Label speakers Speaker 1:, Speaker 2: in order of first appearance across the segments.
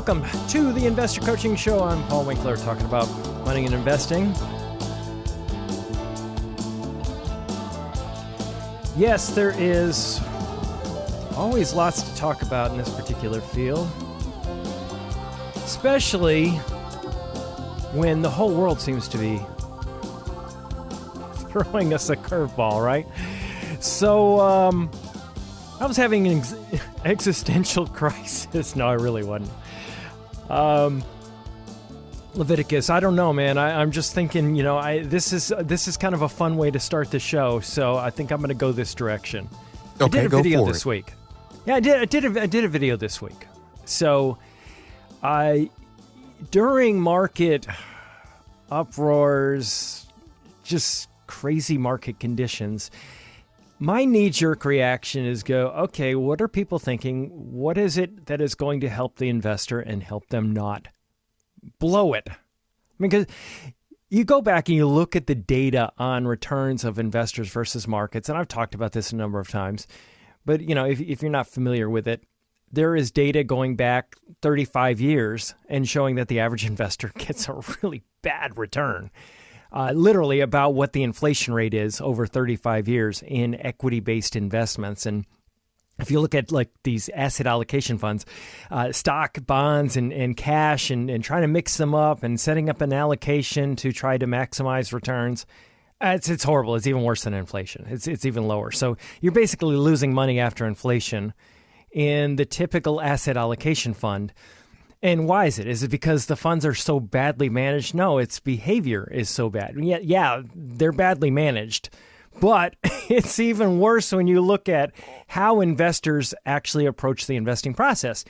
Speaker 1: Welcome to the Investor Coaching Show. I'm Paul Winkler, talking about money and investing. Yes, there is always lots to talk about in this particular field, especially when the whole world seems to be throwing us a curveball, right? So, I was having an existential crisis. No, I really wasn't. Leviticus, I don't know, man. I'm just thinking, this is kind of a fun way to start the show, so I think I'm going to go this direction.
Speaker 2: Okay,
Speaker 1: I did a
Speaker 2: go
Speaker 1: video
Speaker 2: for
Speaker 1: this
Speaker 2: it.
Speaker 1: week. Yeah, I did a video this week. So, during market uproars, just crazy market conditions, my knee-jerk reaction is okay, what are people thinking? What is it that is going to help the investor and help them not blow it? Because you go back and you look at the data on returns of investors versus markets, and I've talked about this a number of times, but if you're not familiar with it, there is data going back 35 years and showing that the average investor gets a really bad return. Literally about what the inflation rate is over 35 years in equity-based investments. And if you look at like these asset allocation funds, stock, bonds, and cash, and trying to mix them up and setting up an allocation to try to maximize returns, it's horrible. It's even worse than inflation. It's even lower. So you're basically losing money after inflation in the typical asset allocation fund. And why is it? Is it because the funds are so badly managed? No, its behavior is so bad. Yeah, they're badly managed. But it's even worse when you look at how investors actually approach the investing process.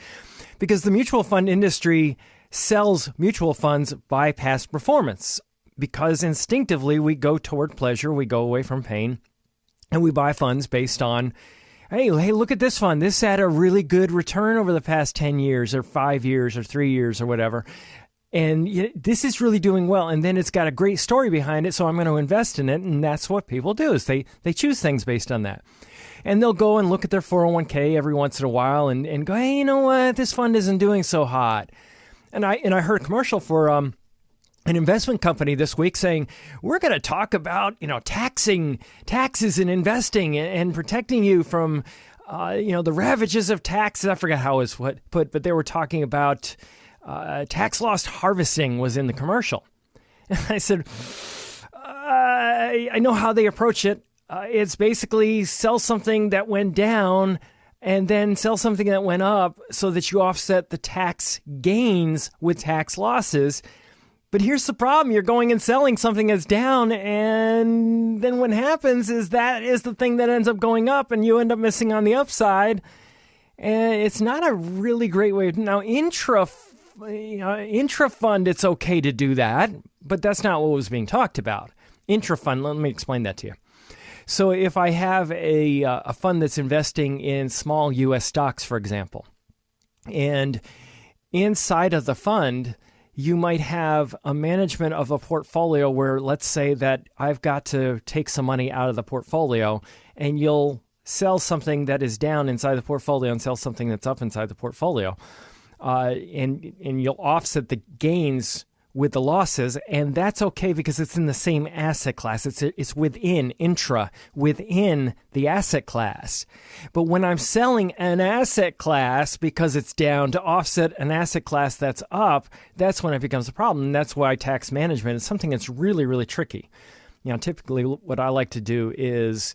Speaker 1: Because the mutual fund industry sells mutual funds by past performance. Because instinctively we go toward pleasure, we go away from pain, and we buy funds based on, hey, look at this fund. This had a really good return over the past 10 years or 5 years or 3 years or whatever. And this is really doing well. And then it's got a great story behind it, so I'm going to invest in it. And that's what people do is they choose things based on that. And they'll go and look at their 401k every once in a while and go, hey, you know what? This fund isn't doing so hot. And I heard a commercial for an investment company this week saying, we're going to talk about, taxes and investing and protecting you from, the ravages of taxes. I forgot how it was put, but they were talking about tax loss harvesting was in the commercial. And I said, I know how they approach it. It's basically sell something that went down and then sell something that went up so that you offset the tax gains with tax losses. But here's the problem. You're going and selling something that's down, and then what happens is that is the thing that ends up going up, and you end up missing on the upside. And it's not a really great way. Now, intra-fund, it's okay to do that, but that's not what was being talked about. Intra-fund, let me explain that to you. So if I have a fund that's investing in small U.S. stocks, for example, and inside of the fund, you might have a management of a portfolio where, let's say that I've got to take some money out of the portfolio, and you'll sell something that is down inside the portfolio and sell something that's up inside the portfolio. And you'll offset the gains with the losses, and that's okay because it's in the same asset class. It's within the asset class. But when I'm selling an asset class because it's down to offset an asset class that's up, that's when it becomes a problem. And that's why tax management is something that's really, really tricky. Typically what I like to do is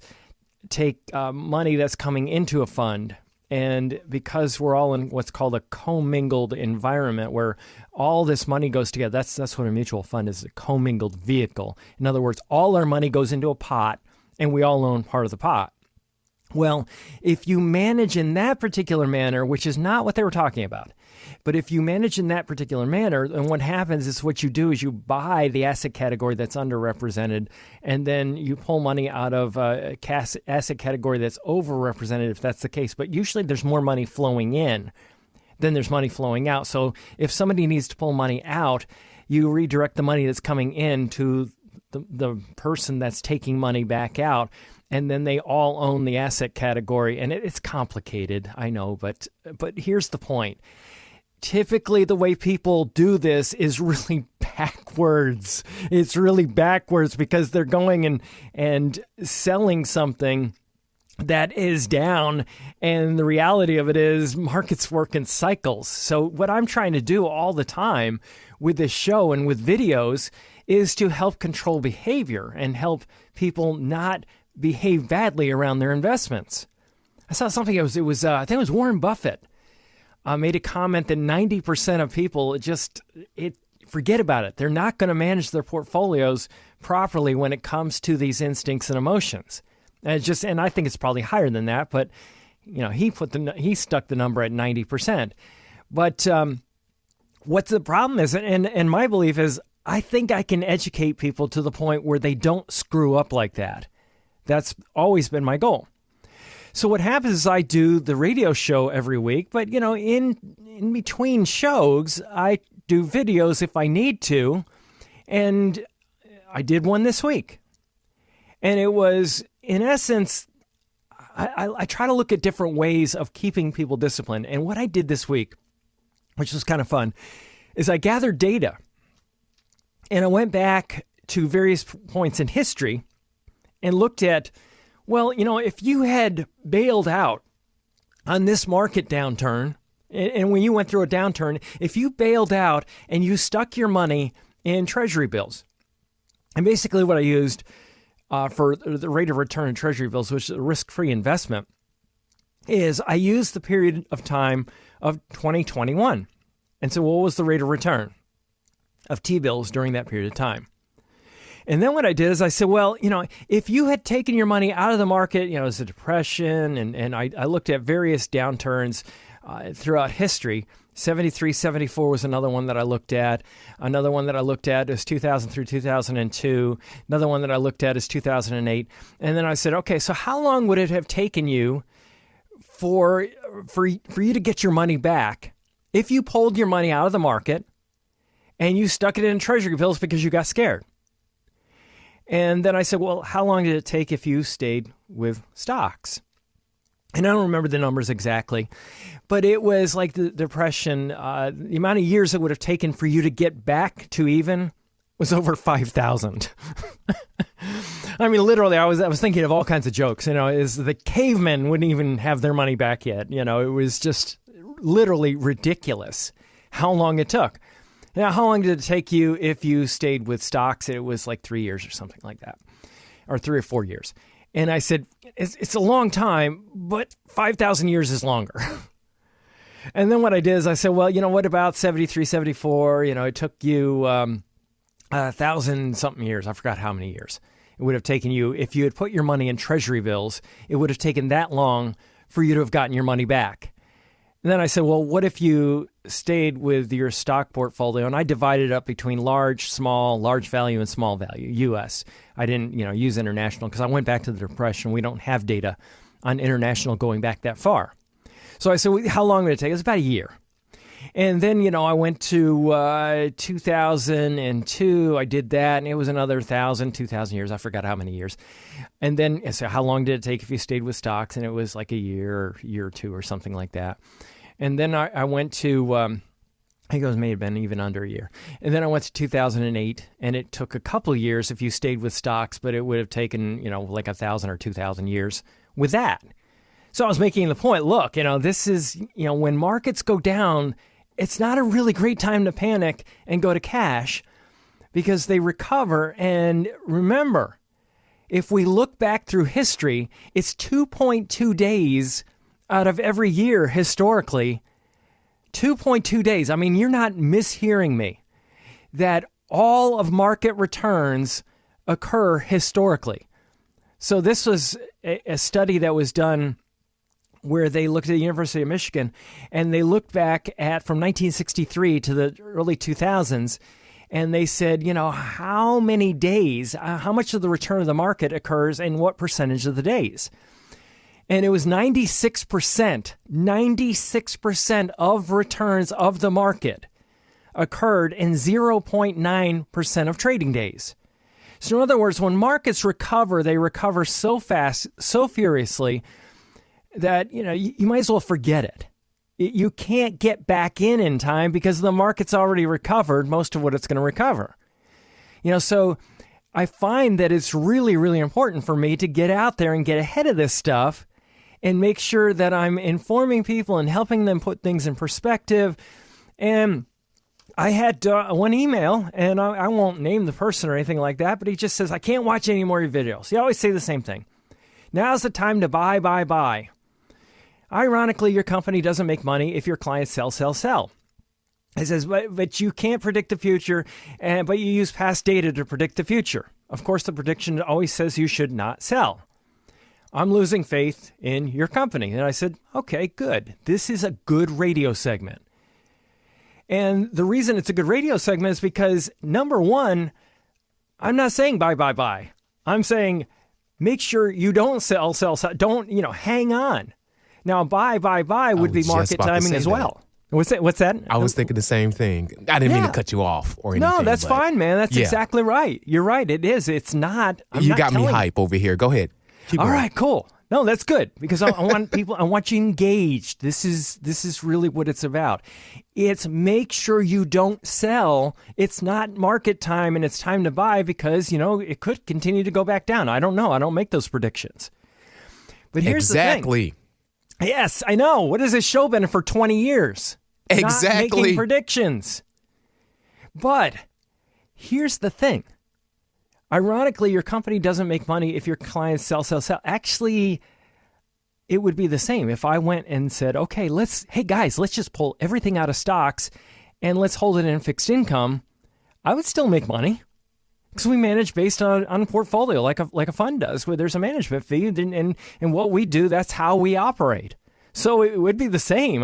Speaker 1: take money that's coming into a fund. And because we're all in what's called a commingled environment where all this money goes together, that's what a mutual fund is, a commingled vehicle. In other words, all our money goes into a pot and we all own part of the pot. Well, if you manage in that particular manner, which is not what they were talking about, but if you manage in that particular manner, then what happens is what you do is you buy the asset category that's underrepresented, and then you pull money out of a asset category that's overrepresented, if that's the case. But usually there's more money flowing in than there's money flowing out. So if somebody needs to pull money out, you redirect the money that's coming in to the person that's taking money back out. And then they all own the asset category. And it's complicated, I know, but here's the point. typically the way people do this is really backwards. It's really backwards because they're going and selling something that is down, and the reality of it is markets work in cycles. So what I'm trying to do all the time with this show and with videos is to help control behavior and help people not behave badly around their investments. I saw something, I think it was Warren Buffett made a comment that 90% of people forget about it. They're not going to manage their portfolios properly when it comes to these instincts and emotions. And I think it's probably higher than that, but he stuck the number at 90%. But what the problem is, and my belief is, I think I can educate people to the point where they don't screw up like that. That's always been my goal. So what happens is I do the radio show every week, but in between shows, I do videos if I need to, and I did one this week. And it was, in essence, I try to look at different ways of keeping people disciplined. And what I did this week, which was kind of fun, is I gathered data. And I went back to various points in history and looked at, well, if you had bailed out on this market downturn, and when you went through a downturn, if you bailed out and you stuck your money in treasury bills, and basically what I used for the rate of return in treasury bills, which is a risk-free investment, is I used the period of time of 2021. And so what was the rate of return of T-bills during that period of time? And then what I did is I said, well, if you had taken your money out of the market, it was a depression, and I looked at various downturns throughout history. 73, 74 was another one that I looked at. Another one that I looked at is 2000 through 2002. Another one that I looked at is 2008. And then I said, okay, so how long would it have taken you for you to get your money back if you pulled your money out of the market and you stuck it in treasury bills because you got scared? And then I said, well, how long did it take if you stayed with stocks? And I don't remember the numbers exactly, but it was like the Depression. The amount of years it would have taken for you to get back to even was over 5,000. I mean, literally, I was thinking of all kinds of jokes. Is the cavemen wouldn't even have their money back yet. It was just literally ridiculous how long it took. Now, how long did it take you if you stayed with stocks? It was like 3 years or something like that, or 3 or 4 years. And I said, it's a long time, but 5,000 years is longer. And then what I did is I said, well, what about 73, 74? It took you 1,000-something years. I forgot how many years. It would have taken you, if you had put your money in treasury bills, it would have taken that long for you to have gotten your money back. And then I said, well, what if you stayed with your stock portfolio? And I divided it up between large, small, large value, and small value, U.S. I didn't, use international because I went back to the Depression. We don't have data on international going back that far. So I said, well, how long would it take? It was about a year. And then, I went to 2002. I did that, and it was another 1,000, 2,000 years. I forgot how many years. And then, so how long did it take if you stayed with stocks? And it was like a year or two or something like that. And then I went to, I think it may have been even under a year. And then I went to 2008, and it took a couple of years if you stayed with stocks, but it would have taken, like 1,000 or 2,000 years with that. So I was making the point, look, this is, when markets go down, it's not a really great time to panic and go to cash because they recover. And remember, if we look back through history, it's 2.2 days out of every year historically. 2.2 days. I mean, you're not mishearing me. That all of market returns occur historically. So this was a study that was done where they looked at the University of Michigan, and they looked back at from 1963 to the early 2000s, and they said, how many days, how much of the return of the market occurs in what percentage of the days? And it was 96%. 96% of returns of the market occurred in 0.9% of trading days. So in other words, when markets recover, they recover so fast, so furiously, that you might as well forget it. You can't get back in time because the market's already recovered most of what it's going to recover. So I find that it's really, really important for me to get out there and get ahead of this stuff and make sure that I'm informing people and helping them put things in perspective. And I had one email, and I won't name the person or anything like that, but he just says, I can't watch any more of your videos. He always say the same thing. Now's the time to buy, buy, buy. Ironically, your company doesn't make money if your clients sell, sell, sell. It says, but you can't predict the future, but you use past data to predict the future. Of course, the prediction always says you should not sell. I'm losing faith in your company. And I said, okay, good. This is a good radio segment. And the reason it's a good radio segment is because, number one, I'm not saying buy, buy, buy. I'm saying make sure you don't sell, sell, sell. Don't, hang on. Now, buy, buy, buy would be market timing as well. What's that?
Speaker 2: I was thinking the same thing. I didn't mean to cut you off or anything.
Speaker 1: No, that's fine, man. That's exactly right. You're right. It is. It's not.
Speaker 2: You got me hype over here. Go ahead.
Speaker 1: All right, cool. No, that's good because I want people. I want you engaged. This is really what it's about. It's make sure you don't sell. It's not market time and it's time to buy because it could continue to go back down. I don't know. I don't make those predictions. But here's the thing. Yes, I know. What has this show been for 20 years?
Speaker 2: Exactly.
Speaker 1: Not making predictions. But here's the thing. Ironically, your company doesn't make money if your clients sell, sell, sell. Actually, it would be the same if I went and said, okay, hey guys, let's just pull everything out of stocks and let's hold it in fixed income. I would still make money because we manage based on a portfolio like a fund does, where there's a management fee. And what we do, that's how we operate. So it would be the same.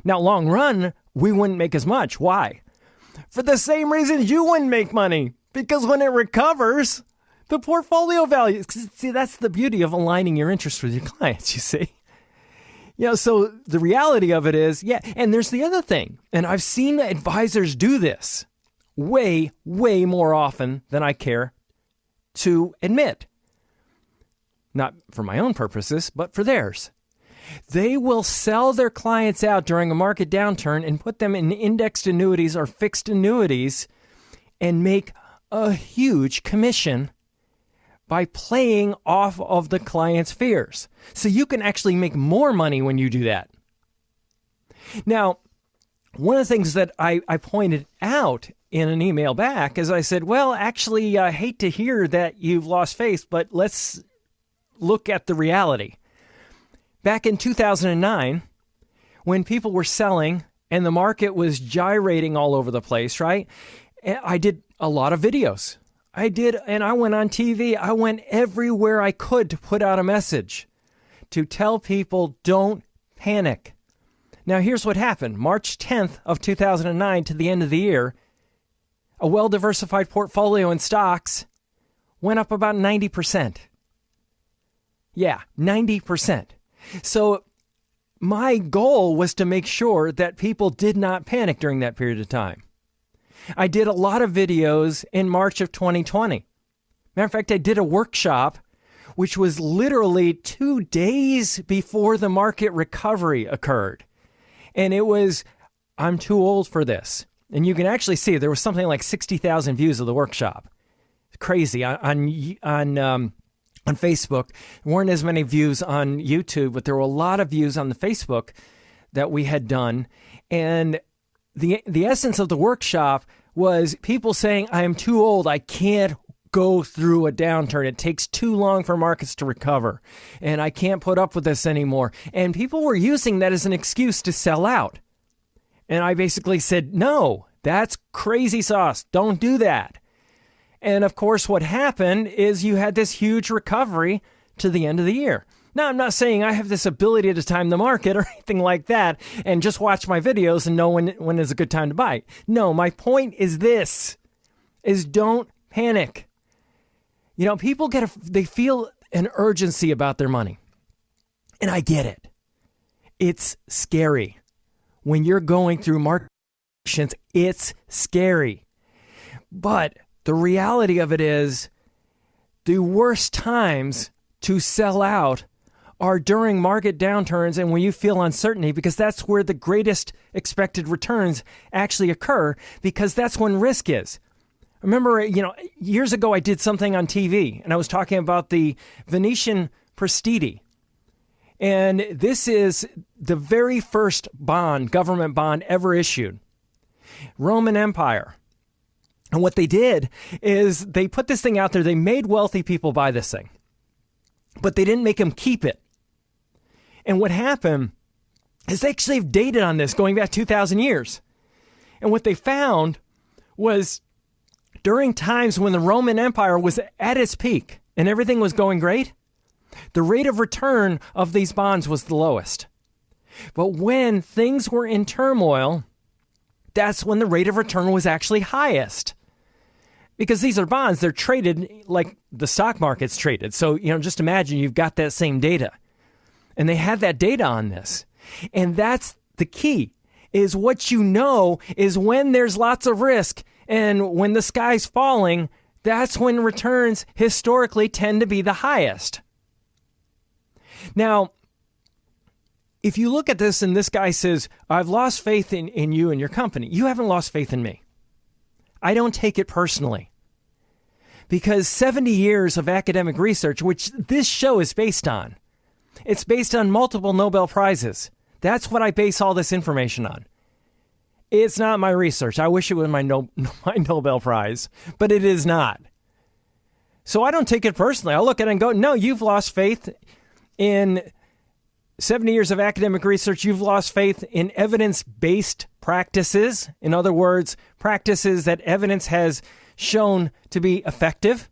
Speaker 1: Now, long run, we wouldn't make as much. Why? For the same reason you wouldn't make money. Because when it recovers, the portfolio value, see, that's the beauty of aligning your interests with your clients, you see. So the reality of it is, and there's the other thing, and I've seen advisors do this way, way more often than I care to admit. Not for my own purposes, but for theirs. They will sell their clients out during a market downturn and put them in indexed annuities or fixed annuities and make a huge commission by playing off of the client's fears. So you can actually make more money when you do that. Now, one of the things that I pointed out in an email back is I said, well, actually, I hate to hear that you've lost faith, but let's look at the reality. Back in 2009, when people were selling and the market was gyrating all over the place, right? I did a lot of videos. And I went on TV. I went everywhere I could to put out a message to tell people don't panic. Now, here's what happened. March 10th of 2009 to the end of the year, a well-diversified portfolio in stocks went up about 90%. Yeah, 90%. So my goal was to make sure that people did not panic during that period of time. I did a lot of videos in March of 2020. Matter of fact, I did a workshop, which was literally 2 days before the market recovery occurred. And it was, I'm too old for this. And you can actually see there was something like 60,000 views of the workshop. Crazy on Facebook. There weren't as many views on YouTube, but there were a lot of views on the Facebook that we had done. And the essence of the workshop was people saying, I am too old. I can't go through a downturn. It takes too long for markets to recover. And I can't put up with this anymore. And people were using that as an excuse to sell out. And I basically said, no, that's crazy sauce. Don't do that. And of course, what happened is you had this huge recovery to the end of the year. Now, I'm not saying I have this ability to time the market or anything like that and just watch my videos and know when is a good time to buy. No, my point is this, is don't panic. People they feel an urgency about their money. And I get it. It's scary. When you're going through market conditions, it's scary. But the reality of it is the worst times to sell out are during market downturns and when you feel uncertainty, because that's where the greatest expected returns actually occur, because that's when risk is. Remember, years ago I did something on TV and I was talking about the Venetian Prestiti. And this is the very first government bond ever issued. Roman Empire. And what they did is they put this thing out there. They made wealthy people buy this thing, but they didn't make them keep it. And what happened is they actually have data on this going back 2,000 years. And what they found was during times when the Roman Empire was at its peak and everything was going great, the rate of return of these bonds was the lowest. But when things were in turmoil, that's when the rate of return was actually highest. Because these are bonds, they're traded like the stock market's traded. So, just imagine you've got that same data. And they had that data on this. And that's the key, is what you know is when there's lots of risk and when the sky's falling, that's when returns historically tend to be the highest. Now, if you look at this and this guy says, I've lost faith in you and your company, you haven't lost faith in me. I don't take it personally. Because 70 years of academic research, which this show is based on, it's based on multiple Nobel Prizes. That's what I base all this information on. It's not my research. I wish it was my Nobel Prize, but it is not. So I don't take it personally. I'll look at it and go, no, you've lost faith in 70 years of academic research. You've lost faith in evidence-based practices. In other words, practices that evidence has shown to be effective.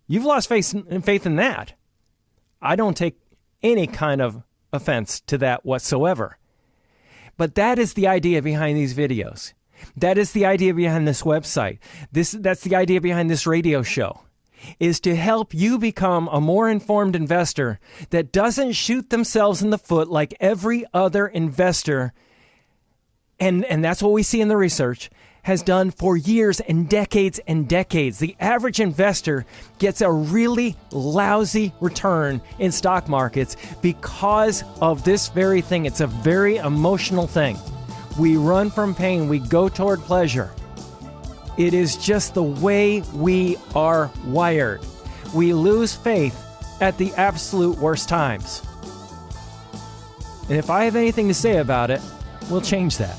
Speaker 1: You've lost faith in that. I don't take any kind of offense to that whatsoever. But that is the idea behind these videos. That is the idea behind this website. That's the idea behind this radio show, is to help you become a more informed investor that doesn't shoot themselves in the foot like every other investor. And that's what we see in the research has done for years and decades and decades. The average investor gets a really lousy return in stock markets because of this very thing. It's a very emotional thing. We run from pain. We go toward pleasure. It is just the way we are wired. We lose faith at the absolute worst times. And if I have anything to say about it, we'll change that.